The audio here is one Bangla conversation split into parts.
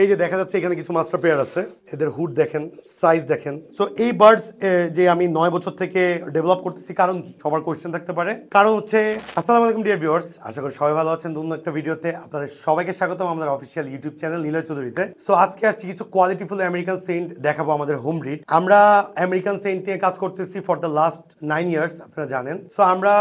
এই যে দেখা যাচ্ছে এখানে কিছু মাস্টার পেয়ার আছে, এদের হুড দেখেন, সাইজ দেখেন। সো এই বার্ডস যে আমি 9 বছর থেকে ডেভেলপ করতেছি, কারণ কি সবার কোয়েশ্চেন থাকতে পারে। কারণ হচ্ছে, আসসালামু আলাইকুম ডিয়ার ভিউয়ার্স, আশা করি সবাই ভালো আছেন। নতুন একটা ভিডিওতে আপনাদের সবাইকে স্বাগতম আমাদের অফিসিয়াল ইউটিউব চ্যানেল নিলয় চৌধুরীতে। সো আজকে আসছি কিছু কোয়ালিটিফুল আমেরিকান সেন্ট দেখাবো, আমাদের হোম ব্রিড। আমরা আমেরিকান সেন্ট নিয়ে কাজ করতেছি ফর দ্য লাস্ট 9 ইয়ার্স, আপনারা জানেন। সো আমরা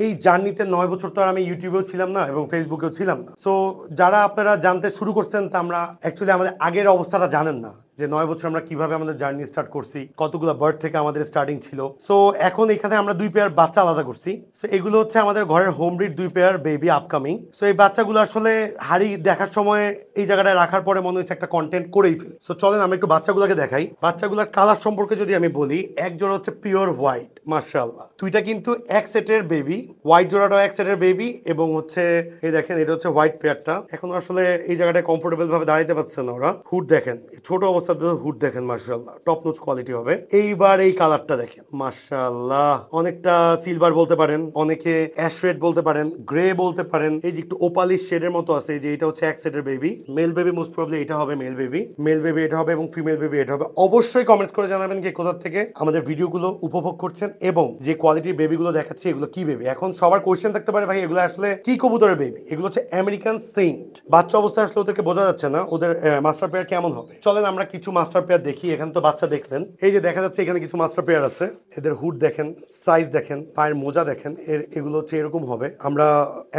এই জার্নিতে 9 বছর তো আর আমি ইউটিউবেও ছিলাম না এবং ফেসবুকেও ছিলাম না। সো যারা আপনারা জানতে শুরু করছেন, তা আমরা অ্যাকচুয়ালি আমাদের আগের অবস্থাটা জানেন না, যে 9 বছর আমরা কিভাবে আমাদের জার্নি স্টার্ট করছি, কতগুলো বার্ড থেকে আমাদের স্টার্টিং ছিল। সো এখন এখানে আমরা 2 পেয়ার বাচ্চা আলাদা করছি। সো এগুলো হচ্ছে আমাদের ঘরের home breed 2 pair baby upcoming. So এই বাচ্চাগুলো আসলে হাড়ি দেখার সময় এই জায়গাটায় রাখার পরে মনে হচ্ছে একটা কন্টেন্ট করেই ফেলি। সো চলেন আমরা একটু বাচ্চাগুলোকে দেখাই। বাচ্চাগুলোর কালার সম্পর্কে যদি আমি বলি, এক জোড়া হচ্ছে পিওর হোয়াইট, মাশাআল্লাহ। দুইটা কিন্তু এক সেটের বেবি, হোয়াইট জোড়াটাও এক সেটের বেবি, এবং হচ্ছে এই দেখেন এটা হচ্ছে হোয়াইট পেয়ারটা। এখন আসলে এই জায়গাটায় কমফোর্টেবল ভাবে দাঁড়াইতে পারছে না ওরা। হুড দেখেন, ছোট অবস্থা হুড দেখেন, মাশাআল্লাহ টপ নোচ কোয়ালিটি হবে। এইবার এই কালারটা দেখেন, মাশাআল্লাহ অনেকটা সিলভার বলতে পারেন, অনেকে অ্যাশ রেড বলতে পারেন, গ্রে বলতে পারেন। এই যে একটু ওপালিশ শেডের মতো আছে, যে এটা হচ্ছে এক সেটের baby, male baby. Most probably এটা হবে মেল বেবি, এটা হবে, এবং ফিমেল বেবি এটা হবে। অবশ্যই কমেন্টস করে জানাবেন কে কোথা থেকে আমাদের ভিডিওগুলো উপভোগ করছেন, এবং যে কোয়ালিটির বেবিগুলো দেখাচ্ছি এগুলো কি বেবি। এখন সবার কোয়েশ্চেন থাকতে পারে, ভাই এগুলো আসলে কি কবুতরের বেবি? এগুলো হচ্ছে আমেরিকান সেন্ট। বাচ্চা অবস্থায় আসলে ওদেরকে বোঝা যাচ্ছে না ওদের মাস্টার পেয়ার কেমন হবে। চলেন আমরা কিছু মাস্টার পেয়ার দেখি। এখানে তো বাচ্চা দেখলেন, এই যে দেখা যাচ্ছে এখানে কিছু মাস্টার পেয়ার আছে, এদের হুড দেখেন, সাইজ দেখেন, পায়ের মোজা দেখেন। এগুলো হচ্ছে এরকম হবে। আমরা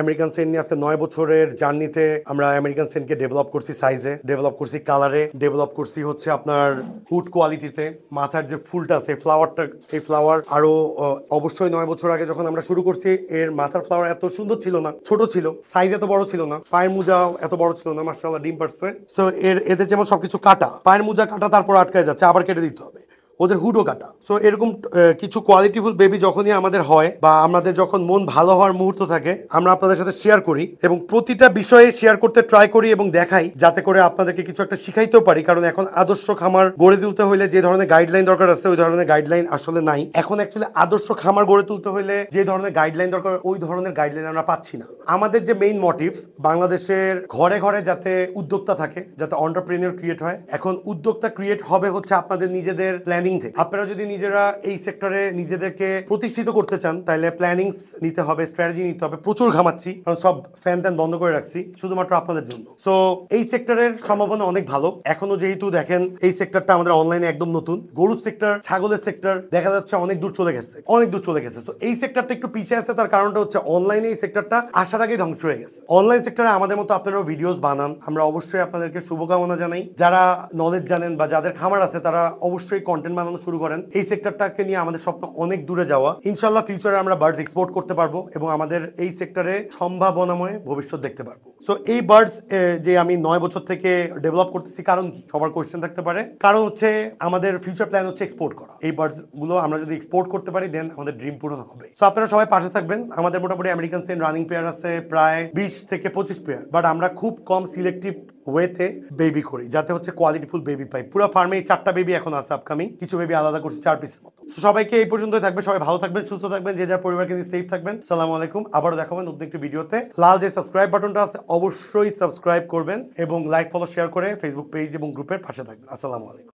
আমেরিকান সেন্ট নিয়ে আজকে 9 বছরের জার্নিতে আমরা আমেরিকান সেন্টকে ডেভেলপ করছি, সাইজে ডেভেলপ করছি, কালারে ডেভেলপ করছি, হচ্ছে আপনার হুড কোয়ালিটিতে। মাথার যে ফুলটা আছে, ফ্লাওয়ারটা, এই ফ্লাওয়ার আরো অবশ্যই 9 বছর আগে যখন আমরা শুরু করছি, এর মাথার ফ্লাওয়ার এত সুন্দর ছিল না, ছোট ছিল, সাইজ এত বড় ছিল না, পায়ের মোজাও এত বড় ছিল না। মাশাআল্লাহ ডিম পারছে। সো এদের যেমন সবকিছু কাটা, পায়ের মোজা কাটা, তারপর আটকায় যাচ্ছে, আবার কেটে দিতে হবে, ওদের হুডও কাটা। সো এরকম কিছু কোয়ালিটিফুল বেবি যখনই আমাদের হয়, বা আমাদের যখন মন ভালো হওয়ার মুহূর্ত থাকে, আমরা আপনাদের সাথে শেয়ার করি, এবং প্রতিটা বিষয়ে শেয়ার করতে ট্রাই করি এবং দেখাই, যাতে করে আপনাদেরকে কিছু একটা শিখাইতেও পারি। কারণ এখন আদর্শ খামার গড়ে তুলতে হইলে যে ধরনের গাইডলাইন দরকার আছে, ওই ধরনের গাইডলাইন আসলে নাই। এখন অ্যাকচুয়ালি আদর্শ খামার গড়ে তুলতে হইলে যে ধরনের গাইডলাইন দরকার, ওই ধরনের গাইডলাইন আমরা পাচ্ছি না। আমাদের যে মেইন মোটিভ, বাংলাদেশের ঘরে ঘরে যাতে উদ্যোক্তা থাকে, যাতে এন্টারপ্রেনিউর ক্রিয়েট হয়। এখন উদ্যোক্তা ক্রিয়েট হবে হচ্ছে আপনাদের নিজেদের প্ল্যানিং থেকে। আপনারা যদি নিজেরা এই সেক্টরে নিজেদেরকে প্রতিষ্ঠিত করতে চান, তাহলে প্ল্যানিংস নিতে হবে, স্ট্র্যাটেজি নিতে হবে। প্রচুর ঘামাচ্ছি, কারণ সব ফ্যান ট্যান বন্ধ করে রাখছি শুধুমাত্র আপনাদের জন্য। সো এই সেক্টরের সম্ভাবনা অনেক ভালো। এখনো যেহেতু দেখেন এই সেক্টরটা আমাদের অনলাইনে একদম নতুন। গরুর সেক্টর, ছাগলের সেক্টর দেখা যাচ্ছে অনেক দূর চলে গেছে, অনেক দূর চলে গেছে। সো এই সেক্টরটা একটু পিছিয়ে আছে, তার কারণটা হচ্ছে অনলাইনে এই সেক্টরটা আসার আগেই ধ্বংস হয়ে গেছে। অনলাইন সেক্টরে আমাদের মতো আপনারাও ভিডিওস বানান, আমরা অবশ্যই আপনাদেরকে শুভকামনা জানাই। যারা নলেজ জানেন বা যাদের খামার আছে, তারা অবশ্যই কন্টেন্ট বানানো শুরু করেন। এই সেক্টরটাকে নিয়ে আমাদের স্বপ্ন অনেক দূরে যাওয়া। ইনশাআল্লাহ ফিউচারে আমরা বার্ডস এক্সপোর্ট করতে পারবো, এবং আমাদের এই সেক্টরে সম্ভাবনাময় ভবিষ্যৎ দেখতে পারবো। সো এই বার্ডস যে আমি 9 বছর থেকে ডেভেলপ করতেছি, কারণ কি সবার কোয়েশ্চেন থাকতে পারে। কারণ হচ্ছে আমাদের ফিউচার প্ল্যান হচ্ছে এক্সপোর্ট করা। এই বার্ডস গুলো আমরা যদি এক্সপোর্ট করতে পারি, দেন আমাদের ড্রিম পূরণ হবে। সো আপনারা সবাই পাশে থাকবেন। আমাদের মোটামুটি আমেরিকান সেন্ট রানিং পেয়ার আছে প্রায় 20 থেকে 25 পেয়ার, বাট আমরা খুব কম সিলেক্টিভ ওয়েতে বেবি করি, যাতে হচ্ছে কোয়ালিটিফুল বেবি পাই। পুরো ফার্মে 4টা বেবি এখন আছে আপকামিং, কিছু বেবি আলাদা করছি 4 পিসের মতো। সবাইকে এই পর্যন্তই থাকবে, সবাই ভালো থাকবেন, সুস্থ থাকবেন, যে যার পরিবারকে নিয়ে সেফ থাকবেন। আসসালামু আলাইকুম। আবারও দেখাবেন নতুন একটি ভিডিওতে। লাল যে সাবস্ক্রাইব বাটনটা আছে, অবশ্যই সাবস্ক্রাইব করবেন, এবং লাইক, ফলো, শেয়ার করে ফেসবুক পেজ এবং গ্রুপের পাশে থাকবেন। আসসালামু আলাইকুম।